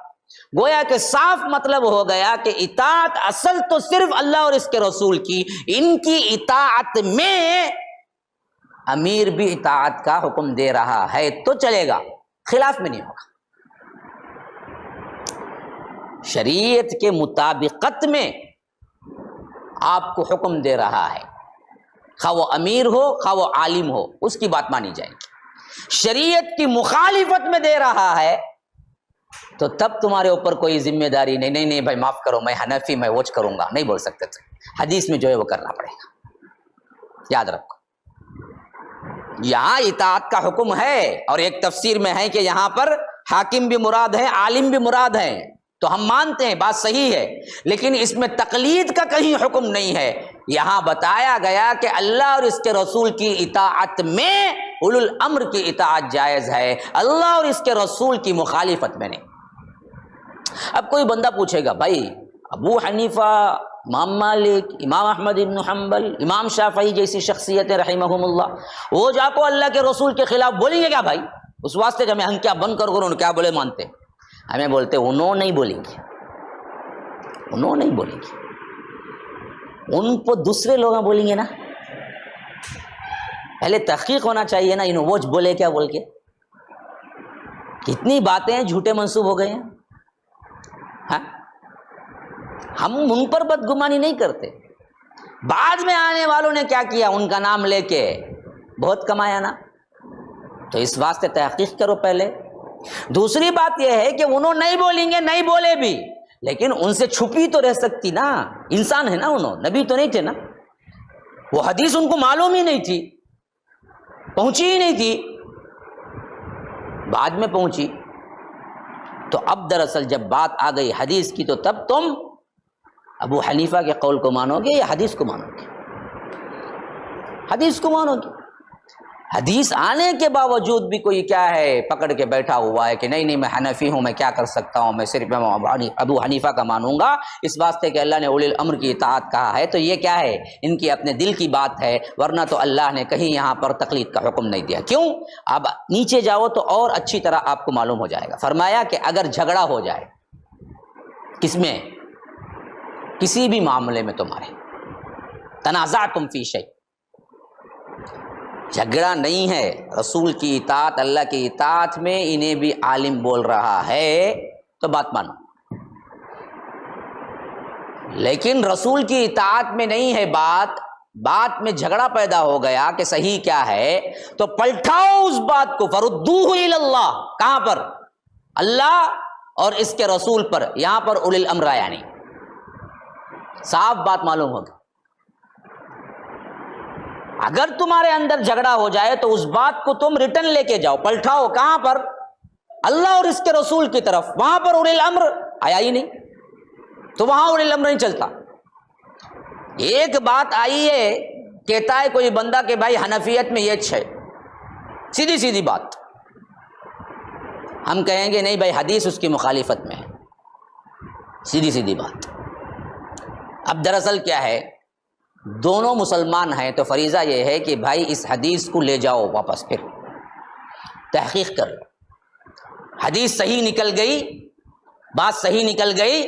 گویا کہ صاف مطلب ہو گیا کہ اطاعت اصل تو صرف اللہ اور اس کے رسول کی، ان کی اطاعت میں امیر بھی اطاعت کا حکم دے رہا ہے تو چلے گا، خلاف میں نہیں ہوگا۔ شریعت کے مطابقت میں آپ کو حکم دے رہا ہے، خواہ وہ امیر ہو خواہ وہ عالم ہو، اس کی بات مانی جائے گی۔ شریعت کی مخالفت میں دے رہا ہے تو تب تمہارے اوپر کوئی ذمہ داری نہیں، نہیں نہیں بھائی معاف کرو، میں حنفی، میں ووچ کروں گا، نہیں بول سکتے تھے۔ حدیث میں جو ہے وہ کرنا پڑے گا، یاد رکھو۔ یہاں اطاعت کا حکم ہے، اور ایک تفسیر میں ہے کہ یہاں پر حاکم بھی مراد ہے، عالم بھی مراد ہے، تو ہم مانتے ہیں بات صحیح ہے، لیکن اس میں تقلید کا کہیں حکم نہیں ہے۔ یہاں بتایا گیا کہ اللہ اور اس کے رسول کی اطاعت میں اولو الامر کی اطاعت جائز ہے، اللہ اور اس کے رسول کی مخالفت میں نہیں۔ اب کوئی بندہ پوچھے گا بھائی ابو حنیفہ، امام مالک، امام احمد بن حنبل، امام شافعی جیسی شخصیتیں رحمہم اللہ، وہ جا کو اللہ کے رسول کے خلاف بولیں گے کیا بھائی؟ اس واسطے کہ ہم کیا بند کر انہوں نے کیا بولے مانتے، ہمیں بولتے انہوں نہیں بولیں گے، انہوں نہیں بولیں گے، ان کو دوسرے لوگ بولیں گے نا۔ پہلے تحقیق ہونا چاہیے نا، انہوں وہ بولے کیا بول کے، کتنی باتیں جھوٹے منسوب ہو گئے ہیں۔ ہاں ہم ان پر بدگمانی نہیں کرتے، بعد میں آنے والوں نے کیا کیا، ان کا نام لے کے بہت کمایا نا، تو اس واسطے تحقیق کرو پہلے۔ دوسری بات یہ ہے کہ انہوں نہیں بولیں گے، نہیں بولے بھی، لیکن ان سے چھپی تو رہ سکتی نا، انسان ہے نا، انہوں نبی تو نہیں تھے نا، وہ حدیث ان کو معلوم ہی نہیں تھی، پہنچی ہی نہیں تھی، بعد میں پہنچی۔ تو اب دراصل جب بات آ گئی حدیث کی، تو تب تم ابو حنیفہ کے قول کو مانو گے یا حدیث کو مانو گے؟ حدیث کو مانو گے۔ حدیث آنے کے باوجود بھی کوئی کیا ہے پکڑ کے بیٹھا ہوا ہے کہ نہیں نہیں میں حنفی ہوں، میں کیا کر سکتا ہوں، میں صرف ابو حنیفہ کا مانوں گا، اس واسطے کہ اللہ نے اولی الامر کی اطاعت کہا ہے۔ تو یہ کیا ہے، ان کی اپنے دل کی بات ہے، ورنہ تو اللہ نے کہیں یہاں پر تقلید کا حکم نہیں دیا۔ کیوں؟ اب نیچے جاؤ تو اور اچھی طرح آپ کو معلوم ہو جائے گا۔ فرمایا کہ اگر جھگڑا ہو جائے کس میں، کسی بھی معاملے میں، تمہارے تنازعتم فی شیء، جھگڑا نہیں ہے، رسول کی اطاعت، اللہ کی اطاعت میں انہیں بھی عالم بول رہا ہے تو بات مانو، لیکن رسول کی اطاعت میں نہیں ہے بات میں جھگڑا پیدا ہو گیا کہ صحیح کیا ہے، تو پلٹاؤ اس بات کو، فردوہ الی اللہ، کہاں پر؟ اللہ اور اس کے رسول پر، یہاں پر اولی الامر آیا نہیں، صاف بات معلوم ہوگی۔ اگر تمہارے اندر جھگڑا ہو جائے تو اس بات کو تم ریٹرن لے کے جاؤ، پلٹاؤ، کہاں پر؟ اللہ اور اس کے رسول کی طرف، وہاں پر اولی الامر آیا ہی نہیں، تو وہاں اولی الامر نہیں چلتا۔ ایک بات آئی ہے، کہتا ہے کوئی بندہ کہ بھائی حنفیت میں یہ ہے، سیدھی سیدھی بات، ہم کہیں گے نہیں بھائی حدیث اس کی مخالفت میں ہے، سیدھی سیدھی بات۔ اب دراصل کیا ہے، دونوں مسلمان ہیں تو فریضہ یہ ہے کہ بھائی اس حدیث کو لے جاؤ واپس، پھر تحقیق کر لو، حدیث صحیح نکل گئی، بات صحیح نکل گئی،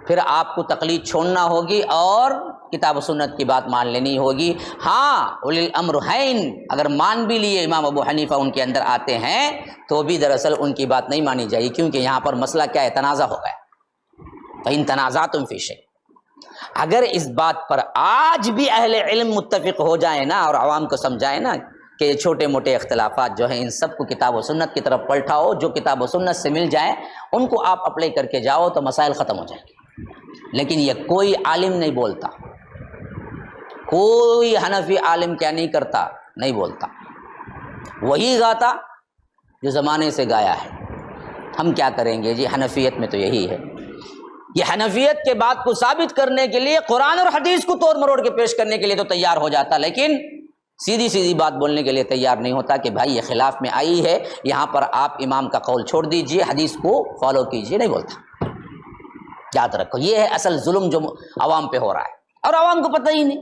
پھر آپ کو تقلید چھوڑنا ہوگی اور کتاب و سنت کی بات مان لینی ہوگی۔ ہاں اولی الامر ہیں، اگر مان بھی لیے امام ابو حنیفہ ان کے اندر آتے ہیں تو بھی دراصل ان کی بات نہیں مانی جائے گی، کیونکہ یہاں پر مسئلہ کیا ہے، تنازع ہو گیا۔ فإن تنازعتم فی شیء، اگر اس بات پر آج بھی اہل علم متفق ہو جائیں نا اور عوام کو سمجھائیں نا کہ چھوٹے موٹے اختلافات جو ہیں ان سب کو کتاب و سنت کی طرف پلٹاؤ، جو کتاب و سنت سے مل جائیں ان کو آپ اپلائی کر کے جاؤ تو مسائل ختم ہو جائیں گے۔ لیکن یہ کوئی عالم نہیں بولتا، کوئی حنفی عالم کیا نہیں کرتا، نہیں بولتا، وہی گاتا جو زمانے سے گایا ہے۔ ہم کیا کریں گے جی، حنفیت میں تو یہی ہے۔ یہ حنفیت کے بات کو ثابت کرنے کے لیے قرآن اور حدیث کو توڑ مروڑ کے پیش کرنے کے لیے تو تیار ہو جاتا، لیکن سیدھی سیدھی بات بولنے کے لیے تیار نہیں ہوتا کہ بھائی یہ خلاف میں آئی ہے، یہاں پر آپ امام کا قول چھوڑ دیجئے، حدیث کو فالو کیجئے، نہیں بولتا۔ یاد رکھو یہ ہے اصل ظلم جو عوام پہ ہو رہا ہے، اور عوام کو پتہ ہی نہیں،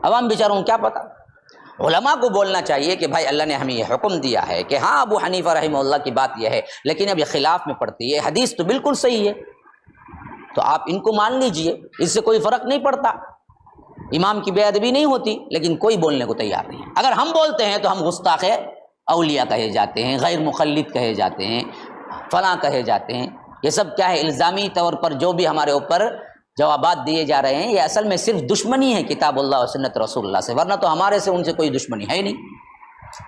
عوام بیچاروں کو کیا پتہ۔ علماء کو بولنا چاہیے کہ بھائی اللہ نے ہمیں یہ حکم دیا ہے کہ ہاں ابو حنیفہ رحمہ اللہ کی بات یہ ہے، لیکن اب یہ خلاف میں پڑتی ہے، حدیث تو بالکل صحیح ہے، تو آپ ان کو مان لیجئے، اس سے کوئی فرق نہیں پڑتا، امام کی بے ادبی نہیں ہوتی، لیکن کوئی بولنے کو تیار نہیں۔ اگر ہم بولتے ہیں تو ہم گستاخ اولیاء کہے جاتے ہیں، غیر مقلد کہے جاتے ہیں، فلاں کہے جاتے ہیں۔ یہ سب کیا ہے، الزامی طور پر جو بھی ہمارے اوپر جوابات دیے جا رہے ہیں، یہ اصل میں صرف دشمنی ہے کتاب اللہ و سنت رسول اللہ سے، ورنہ تو ہمارے سے ان سے کوئی دشمنی ہے ہی نہیں۔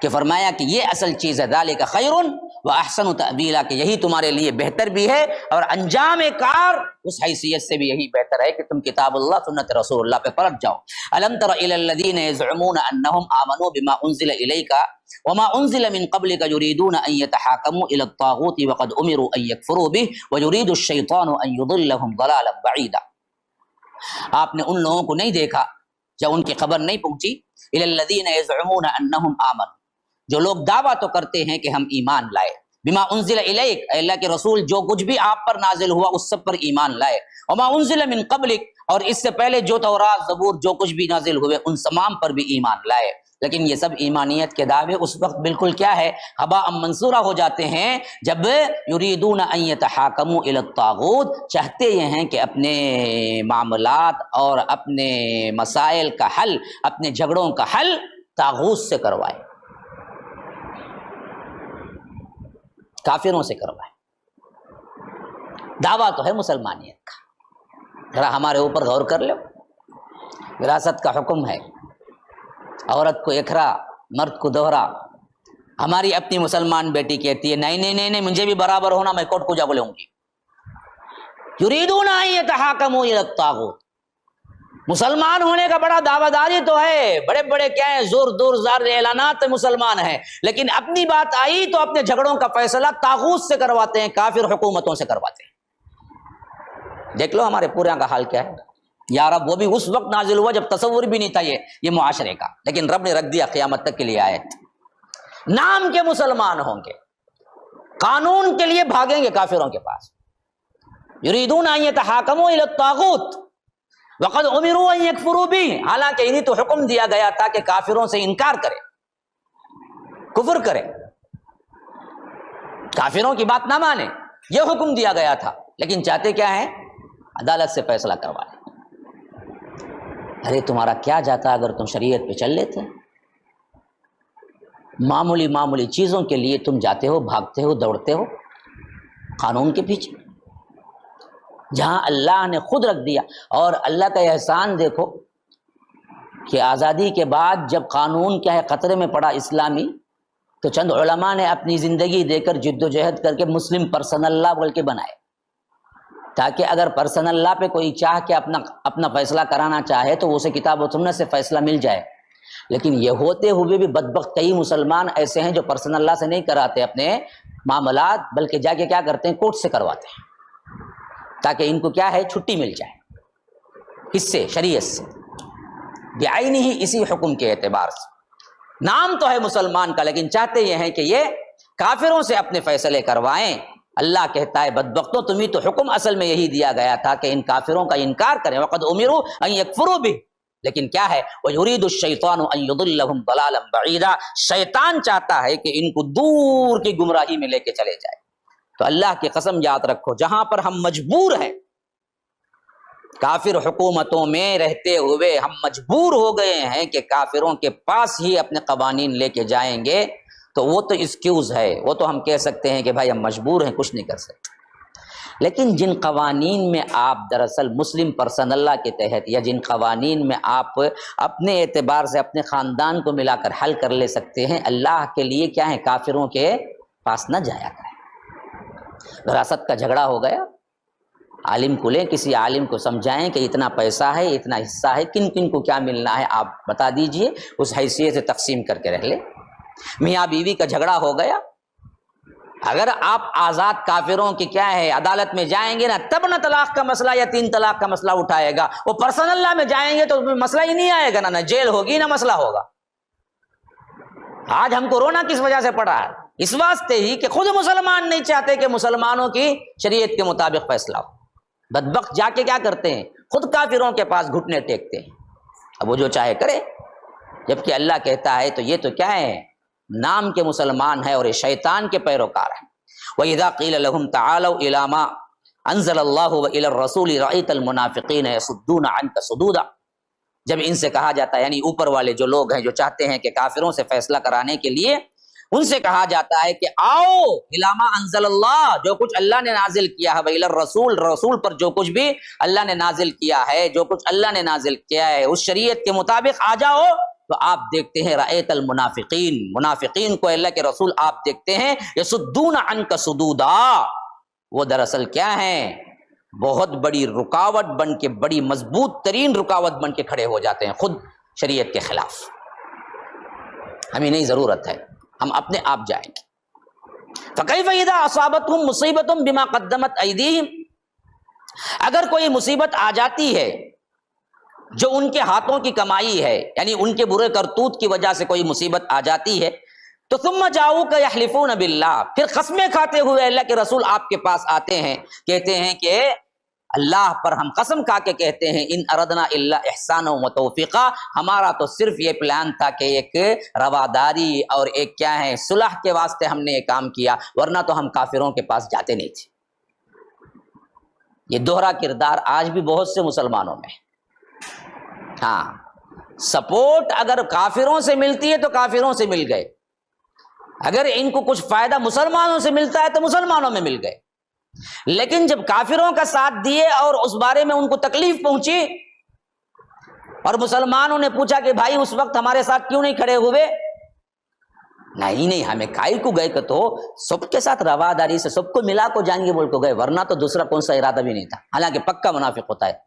کہ فرمایا کہ یہ اصل چیز ہے، ذالک خیر و احسن تأویلا، کہ یہی تمہارے لیے بہتر بھی ہے اور انجام کار اس حیثیت سے بھی یہی بہتر ہے کہ تم کتاب اللہ سنت رسول اللہ پہ پلٹ جاؤ۔ الم تر الی الذین یزعمون انہم آمنوا بما انزل الیک وما انزل من قبلک یریدون ان یتحاکموا الی الطاغوت وقد امروا ان یکفروا به ویرید الشیطان ان یضلهم ضلالا بعیدا۔ آپ نے ان لوگوں کو نہیں دیکھا جب ان کی خبر نہیں پہنچی، الی الذین یزعمون انہم آمنوا، جو لوگ دعویٰ تو کرتے ہیں کہ ہم ایمان لائے، بما انزل الیک، اے اللہ کے رسول جو کچھ بھی آپ پر نازل ہوا اس سب پر ایمان لائے، وما انزل من قبلک، اور اس سے پہلے جو تورات زبور جو کچھ بھی نازل ہوئے ان تمام پر بھی ایمان لائے۔ لیکن یہ سب ایمانیت کے دعوے اس وقت بالکل کیا ہے، ہباء منصورہ ہو جاتے ہیں جب یریدون ان یتحاکموا الی الطاغوت، چاہتے یہ ہیں کہ اپنے معاملات اور اپنے مسائل کا حل، اپنے جھگڑوں کا حل طاغوت سے کروائے، کافروں سے کروائے۔ دعویٰ تو ہے مسلمانیت کا، ذرا ہمارے اوپر غور کر لو، وراثت کا حکم ہے، عورت کو اکھرا مرد کو دوہرا۔ ہماری اپنی مسلمان بیٹی کہتی ہے نہیں نہیں نہیں نہیں، مجھے بھی برابر ہونا، میں کوٹ کو جا لوں گی۔ یریدون ان یتحاکموا الی الطاغوت، مسلمان ہونے کا بڑا دعویٰ داری تو ہے، بڑے بڑے کیا ہیں، زور دور زار اعلانات مسلمان ہیں، لیکن اپنی بات آئی تو اپنے جھگڑوں کا فیصلہ طاغوت سے کرواتے ہیں، کافر حکومتوں سے کرواتے ہیں۔ دیکھ لو ہمارے پورے کا حال کیا ہے۔ یا رب وہ بھی اس وقت نازل ہوا جب تصور بھی نہیں تھا یہ معاشرے کا، لیکن رب نے رکھ دیا قیامت تک کے لیے آیت۔ نام کے مسلمان ہوں گے، قانون کے لیے بھاگیں گے کافروں کے پاس۔ یریدون ان یتحاکموا الی الطاغوت وقد امروا ان یکفروا به، حالانکہ انہیں تو حکم دیا گیا تھا کہ کافروں سے انکار کرے، کفر کرے، کافروں کی بات نہ مانے، یہ حکم دیا گیا تھا، لیکن چاہتے کیا ہیں، عدالت سے فیصلہ کروا لیں۔ ارے تمہارا کیا جاتا اگر تم شریعت پہ چل لیتے؟ معمولی معمولی چیزوں کے لیے تم جاتے ہو، بھاگتے ہو، دوڑتے ہو قانون کے پیچھے، جہاں اللہ نے خود رکھ دیا۔ اور اللہ کا احسان دیکھو کہ آزادی کے بعد جب قانون کیا ہے خطرے میں پڑا اسلامی، تو چند علماء نے اپنی زندگی دے کر جد و جہد کر کے مسلم پرسنل لا بول کے بنائے، تاکہ اگر پرسنل لا پہ کوئی چاہ کے اپنا فیصلہ کرانا چاہے تو اسے کتاب و سنت سے فیصلہ مل جائے۔ لیکن یہ ہوتے ہوئے بھی بدبخت کئی مسلمان ایسے ہیں جو پرسنل لا سے نہیں کراتے اپنے معاملات، بلکہ جا کے کیا کرتے ہیں، کورٹ سے کرواتے ہیں، تاکہ ان کو کیا ہے، چھٹی مل جائے اس سے، شریعت سے، بعینہ ہی اسی حکم کے اعتبار سے۔ نام تو ہے مسلمان کا، لیکن چاہتے یہ ہیں کہ یہ کافروں سے اپنے فیصلے کروائیں۔ اللہ کہتا ہے بدبختوں، تمہیں تو حکم اصل میں یہی دیا گیا تھا کہ ان کافروں کا انکار کریں، وقد امروا ان یکفروا به، لیکن کیا ہے، وَيُرِيدُ الشَّيْطَانُ أَن يُضِلَّهُمْ ضَلَالًا بَعِيدًا، شیطان چاہتا ہے کہ ان کو دور کی گمراہی میں لے کے چلے جائے۔ تو اللہ کی قسم یاد رکھو، جہاں پر ہم مجبور ہیں، کافر حکومتوں میں رہتے ہوئے ہم مجبور ہو گئے ہیں کہ کافروں کے پاس ہی اپنے قوانین لے کے جائیں گے، تو وہ تو ایکسکیوز ہے، وہ تو ہم کہہ سکتے ہیں کہ بھائی ہم مجبور ہیں، کچھ نہیں کر سکتے۔ لیکن جن قوانین میں آپ دراصل مسلم پرسن اللہ کے تحت یا جن قوانین میں آپ اپنے اعتبار سے اپنے خاندان کو ملا کر حل کر لے سکتے ہیں، اللہ کے لیے کیا ہے کافروں کے پاس نہ جایا کریں۔ وراثت کا جھگڑا ہو گیا، عالم کو لیں، کسی عالم کو سمجھائیں کہ اتنا پیسہ ہے، اتنا حصہ ہے، کن کن کو کیا ملنا ہے آپ بتا دیجئے، اس حیثیت سے تقسیم کر کے رہ لیں۔ میاں بیوی کا جھگڑا ہو گیا، اگر آپ آزاد کافروں کی کیا ہے عدالت میں جائیں گے نا، تب نہ طلاق کا مسئلہ یا 3 طلاق کا مسئلہ اٹھائے گا، وہ پرسنل اللہ میں جائیں گے تو مسئلہ ہی نہیں آئے گا، نہ جیل ہوگی نہ مسئلہ ہوگا۔ آج ہم کو رونا کس وجہ سے پڑا ہے؟ اس واسطے ہی کہ خود مسلمان نہیں چاہتے کہ مسلمانوں کی شریعت کے مطابق فیصلہ ہو۔ بدبخت جا کے کیا کرتے ہیں؟ خود کافروں کے پاس گھٹنے ٹیکتے ہیں، اب وہ جو چاہے کرے، جبکہ اللہ کہتا ہے تو یہ تو کیا ہے، نام کے مسلمان ہے اور یہ شیطان کے پیروکار ہیں۔ وَإِذَا قِيلَ لَهُمْ تَعَالَوْا إِلَىٰ مَا أَنزَلَ اللَّهُ وَإِلَى الرَّسُولِ رَأَيْتَ الْمُنَافِقِينَ يَصُدُّونَ عَنْكَ صُدُودًا، جب ان سے کہا جاتا ہے، یعنی اوپر والے جو لوگ ہیں جو چاہتے ہیں کہ کافروں سے فیصلہ کرانے کے لیے، ان سے کہا جاتا ہے کہ آؤ اِلیٰ مَا أَنزَلَ اللَّهُ، جو کچھ اللہ نے نازل کیا ہے، وَإِلَى الرَّسُولِ، رسول پر جو کچھ بھی اللہ نے نازل کیا ہے، جو کچھ اللہ نے نازل کیا ہے اس شریعت کے مطابق آ جاؤ۔ تو آپ دیکھتے ہیں رأیت المنافقین، منافقین کو اللہ کے رسول آپ دیکھتے ہیں یصدون عنک صدودا، وہ دراصل کیا ہیں، بہت بڑی رکاوٹ بن کے، بڑی مضبوط ترین رکاوٹ بن کے کھڑے ہو جاتے ہیں خود شریعت کے خلاف۔ ہمیں نہیں ضرورت ہے، ہم اپنے آپ جائیں گے۔ فکیف اذا اصابتهم مصیبۃ بما قدمت ایدیہم، اگر کوئی مصیبت آ جاتی ہے جو ان کے ہاتھوں کی کمائی ہے، یعنی ان کے برے کرتوت کی وجہ سے کوئی مصیبت آ جاتی ہے، تو ثم جاؤک یحلفون باللہ، پھر قسمیں کھاتے ہوئے اللہ کے رسول آپ کے پاس آتے ہیں، کہتے ہیں کہ اللہ پر ہم قسم کھا کے کہتے ہیں ان اردنا الا احسانا و توفیقا، ہمارا تو صرف یہ پلان تھا کہ ایک رواداری اور ایک کیا ہے صلح کے واسطے ہم نے یہ کام کیا، ورنہ تو ہم کافروں کے پاس جاتے نہیں تھے۔ یہ دوہرا کردار آج بھی بہت سے مسلمانوں میں ہے۔ ہاں، سپورٹ اگر کافروں سے ملتی ہے تو کافروں سے مل گئے، اگر ان کو کچھ فائدہ مسلمانوں سے ملتا ہے تو مسلمانوں میں مل گئے، لیکن جب کافروں کا ساتھ دیے اور اس بارے میں ان کو تکلیف پہنچی اور مسلمانوں نے پوچھا کہ بھائی اس وقت ہمارے ساتھ کیوں نہیں کھڑے ہوئے، نہیں ہمیں کائی کو گئے کہ تو سب کے ساتھ رواداری سے سب کو ملا کو جائیں گے بول کو گئے، ورنہ تو دوسرا کون سا ارادہ بھی نہیں تھا، حالانکہ پکا منافق ہوتا ہے۔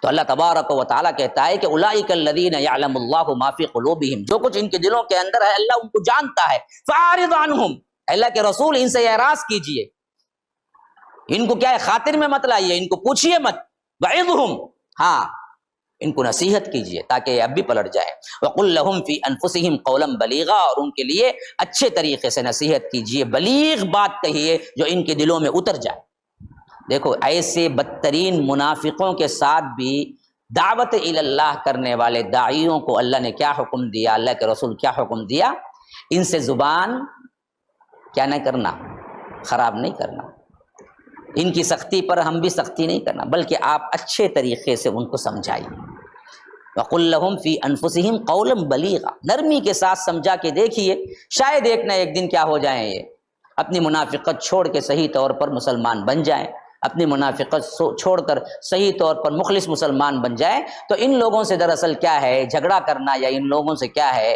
تو اللہ تبارک و تعالیٰ کہتا ہے کہ اولئک الذین یعلم اللہ ما فی قلوبہم، جو کچھ ان کے دلوں کے اندر ہے اللہ ان کو جانتا ہے، فاعرض عنہم، اللہ کے رسول ان سے اعراض کیجئے، ان کو کیا ہے خاطر میں مت لائیے، ان کو پوچھیے مت، وعظہم، ہاں ان کو نصیحت کیجئے تاکہ یہ اب بھی پلٹ جائے، وقل لہم فی انفسہم قولا بلیغا، اور ان کے لیے اچھے طریقے سے نصیحت کیجئے، بلیغ بات کہیے جو ان کے دلوں میں اتر جائے۔ دیکھو ایسے بدترین منافقوں کے ساتھ بھی دعوت اللہ کرنے والے داعیوں کو اللہ نے کیا حکم دیا، اللہ کے رسول کیا حکم دیا، ان سے زبان کیا نہ کرنا، خراب نہیں کرنا، ان کی سختی پر ہم بھی سختی نہیں کرنا، بلکہ آپ اچھے طریقے سے ان کو سمجھائیے۔ وَقُلْ لَهُمْ فِي أَنفُسِهِمْ قَوْلًا بَلِيغًا، نرمی کے ساتھ سمجھا کے دیکھیے، شاید ایک نہ ایک دن کیا ہو جائیں، یہ اپنی منافقت چھوڑ کے صحیح طور پر مسلمان بن جائیں، اپنی منافقت چھوڑ کر صحیح طور پر مخلص مسلمان بن جائیں۔ تو ان لوگوں سے دراصل کیا ہے جھگڑا کرنا، یا ان لوگوں سے کیا ہے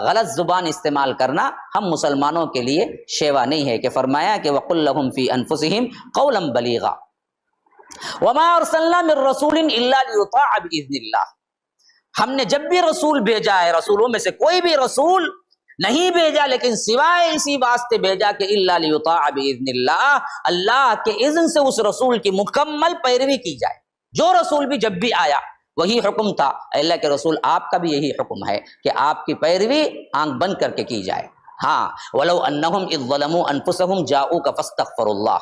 غلط زبان استعمال کرنا ہم مسلمانوں کے لیے شیوا نہیں ہے، کہ فرمایا کہ وَقُلْ لَهُمْ فِي أَنفُسِهِمْ قَوْلًا بَلِيغًا وَمَا أَرْسَلْنَا مِن رَّسُولٍ إِلَّا لِيُطَاعَ بِإِذْنِ اللَّهِ، ہم نے جب بھی رسول بھیجا ہے، رسولوں میں سے کوئی بھی رسول نہیں بھیجا لیکن سوائے اسی واسطے بھیجا کہ الا لیطاع باذن اللہ، اللہ کے اذن سے اس رسول کی مکمل پیروی کی جائے۔ جو رسول بھی جب بھی آیا وہی حکم تھا، اللہ کے رسول آپ کا بھی یہی حکم ہے کہ آپ کی پیروی آنکھ بند کر کے کی جائے۔ ہاں ولو انہم اذ ظلموا انفسہم جاؤک فاستغفروا اللہ،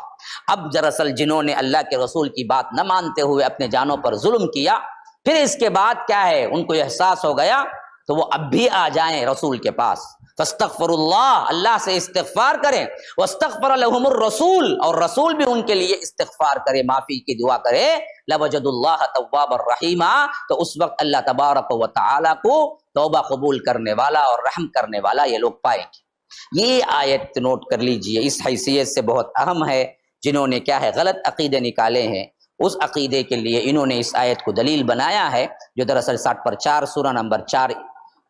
اب دراصل جنہوں نے اللہ کے رسول کی بات نہ مانتے ہوئے اپنے جانوں پر ظلم کیا، پھر اس کے بعد کیا ہے ان کو احساس ہو گیا، تو وہ اب بھی آ جائیں رسول کے پاس، فاستغفروا اللہ، اللہ سے استغفار کریں، واستغفر لهم الرسول، اور رسول بھی ان کے لیے استغفار کرے، معافی کی دعا کرے، لوجد اللہ توابا رحیما، تو اس وقت اللہ تبارک و تعالی کو توبہ قبول کرنے والا اور رحم کرنے والا یہ لوگ پائیں گے۔ یہ آیت نوٹ کر لیجئے، اس حیثیت سے بہت اہم ہے جنہوں نے کیا ہے غلط عقیدے نکالے ہیں، اس عقیدے کے لیے انہوں نے اس آیت کو دلیل بنایا ہے، جو دراصل 60/4 سورہ نمبر 4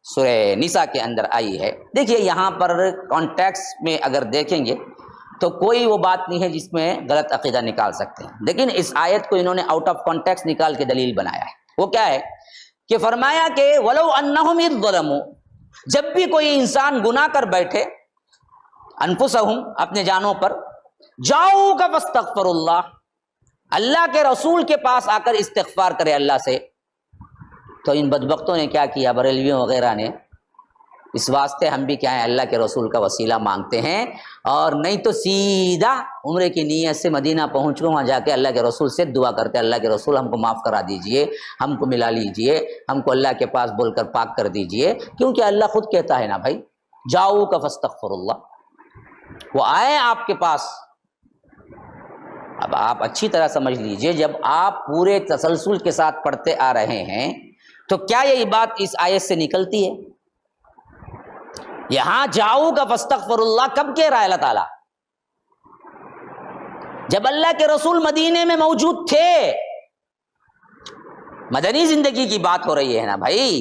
سورہ نساء کے اندر آئی ہے۔ دیکھیے یہاں پر کانٹیکسٹ میں اگر دیکھیں گے تو کوئی وہ بات نہیں ہے جس میں غلط عقیدہ نکال سکتے ہیں، لیکن اس آیت کو انہوں نے آؤٹ آف کانٹیکسٹ نکال کے دلیل بنایا ہے۔ وہ کیا ہے کہ فرمایا کہ وَلَوْ أَنَّهُمْ إِذْ ظَلَمُوا، جب بھی کوئی انسان گناہ کر بیٹھے انفسہم اپنے جانوں پر، جاؤک فاستغفر اللہ، اللہ کے رسول کے پاس آ کر استغفار کرے اللہ سے، تو ان بدبختوں نے کیا کیا، بریلویوں وغیرہ نے، اس واسطے ہم بھی کیا ہے اللہ کے رسول کا وسیلہ مانگتے ہیں، اور نہیں تو سیدھا عمرے کی نیت سے مدینہ پہنچ کر وہاں جا کے اللہ کے رسول سے دعا کرتے ہیں، اللہ کے رسول ہم کو معاف کرا دیجئے، ہم کو ملا لیجئے، ہم کو اللہ کے پاس بول کر پاک کر دیجئے، کیونکہ اللہ خود کہتا ہے نا بھائی جاؤ کا فاستغفر اللہ، وہ آئے آپ کے پاس۔ اب آپ اچھی طرح سمجھ لیجئے، جب آپ پورے تسلسل کے ساتھ پڑھتے آ رہے ہیں تو کیا یہ بات اس آیت سے نکلتی ہے؟ یہاں جاؤ کا فاستغفر اللہ کب کہہ رہا ہے اللہ تعالیٰ؟ جب اللہ کے رسول مدینے میں موجود تھے، مدنی زندگی کی بات ہو رہی ہے نا بھائی۔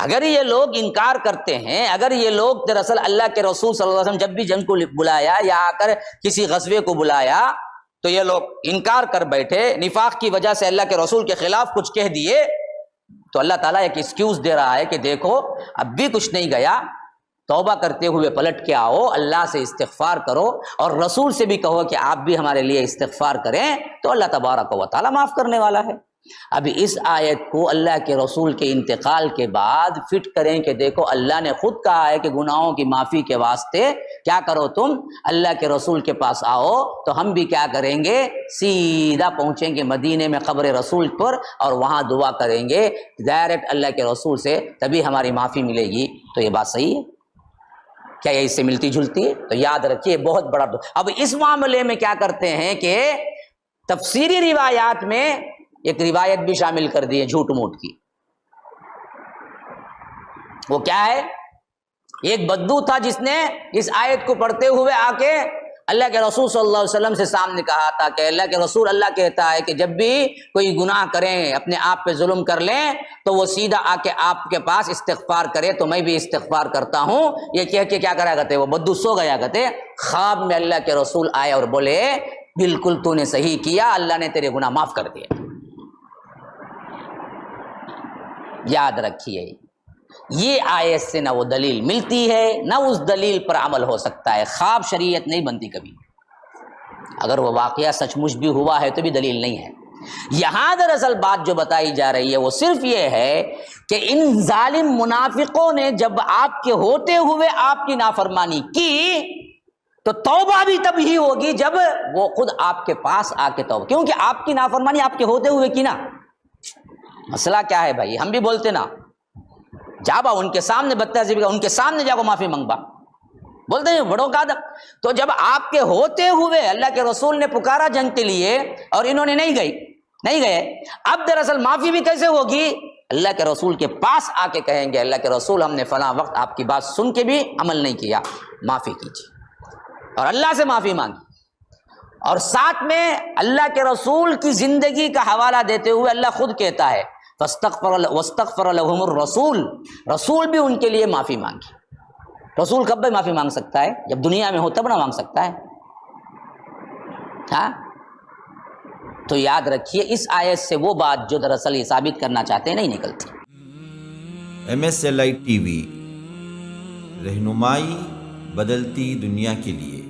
اگر یہ لوگ انکار کرتے ہیں، اگر یہ لوگ دراصل اللہ کے رسول صلی اللہ علیہ وسلم جب بھی جنگ کو بلایا یا آ کر کسی غزوے کو بلایا تو یہ لوگ انکار کر بیٹھے، نفاق کی وجہ سے اللہ کے رسول کے خلاف کچھ کہہ دیے، تو اللہ تعالیٰ ایک ایکسکیوز دے رہا ہے کہ دیکھو اب بھی کچھ نہیں گیا، توبہ کرتے ہوئے پلٹ کے آؤ، اللہ سے استغفار کرو، اور رسول سے بھی کہو کہ آپ بھی ہمارے لیے استغفار کریں، تو اللہ تبارک و تعالیٰ معاف کرنے والا ہے۔ اب اس آیت کو اللہ کے رسول کے انتقال کے بعد فٹ کریں کہ دیکھو اللہ نے خود کہا ہے کہ گناہوں کی معافی کے واسطے کیا کرو، تم اللہ کے رسول کے پاس آؤ، تو ہم بھی کیا کریں گے، سیدھا پہنچیں گے مدینے میں قبر رسول پر اور وہاں دعا کریں گے ڈائریکٹ اللہ کے رسول سے، تبھی ہماری معافی ملے گی۔ تو یہ بات صحیح ہے کیا؟ یہ اس سے ملتی جلتی ہے؟ تو یاد رکھیے بہت بڑا۔ اب اس معاملے میں کیا کرتے ہیں کہ تفسیری روایات میں ایک روایت بھی شامل کر دی ہے جھوٹ موٹ کی۔ وہ کیا ہے؟ ایک بدو تھا جس نے اس آیت کو پڑھتے ہوئے آ کے اللہ کے رسول صلی اللہ علیہ وسلم سے سامنے کہا تھا کہ اللہ کے رسول، اللہ کہتا ہے کہ جب بھی کوئی گناہ کریں، اپنے آپ پہ ظلم کر لیں، تو وہ سیدھا آ کے آپ کے پاس استغفار کرے، تو میں بھی استغفار کرتا ہوں۔ یہ کہہ کے کیا کرا کرتے، وہ بدو سو گیا کرتے، خواب میں اللہ کے رسول آئے اور بولے بالکل تو نے صحیح کیا، اللہ نے تیرے گناہ معاف کر دیے۔ یاد رکھیے یہ آیت سے نہ وہ دلیل ملتی ہے نہ اس دلیل پر عمل ہو سکتا ہے۔ خواب شریعت نہیں بنتی کبھی، اگر وہ واقعہ سچ مچ بھی ہوا ہے تو بھی دلیل نہیں ہے۔ یہاں دراصل بات جو بتائی جا رہی ہے وہ صرف یہ ہے کہ ان ظالم منافقوں نے جب آپ کے ہوتے ہوئے آپ کی نافرمانی کی تو توبہ بھی تب ہی ہوگی جب وہ خود آپ کے پاس آ کے توبہ، کیونکہ آپ کی نافرمانی آپ کے ہوتے ہوئے کی نا۔ مسئلہ کیا ہے بھائی، ہم بھی بولتے نا جا با ان کے سامنے بدتہذیبی کا، ان کے سامنے جا کو معافی منگوا، بولتے ہیں بڑوں کا ادب۔ تو جب آپ کے ہوتے ہوئے اللہ کے رسول نے پکارا جنگ کے لیے اور انہوں نے نہیں گئے، اب دراصل معافی بھی کیسے ہوگی؟ اللہ کے رسول کے پاس آ کے کہیں گے اللہ کے رسول ہم نے فلاں وقت آپ کی بات سن کے بھی عمل نہیں کیا، معافی کیجیے، اور اللہ سے معافی مانگی۔ اور ساتھ میں اللہ کے رسول کی زندگی کا حوالہ دیتے ہوئے اللہ خود کہتا ہے واستغفر لهم الرسول، رسول بھی ان کے لیے معافی مانگی۔ رسول کب بھی معافی مانگ سکتا ہے؟ جب دنیا میں ہو تب نہ مانگ سکتا ہے۔ ہاں تو یاد رکھیے اس آیت سے وہ بات جو دراصل یہ ثابت کرنا چاہتے ہیں نہیں نکلتی۔ MSLI TV رہنمائی بدلتی دنیا کے لیے۔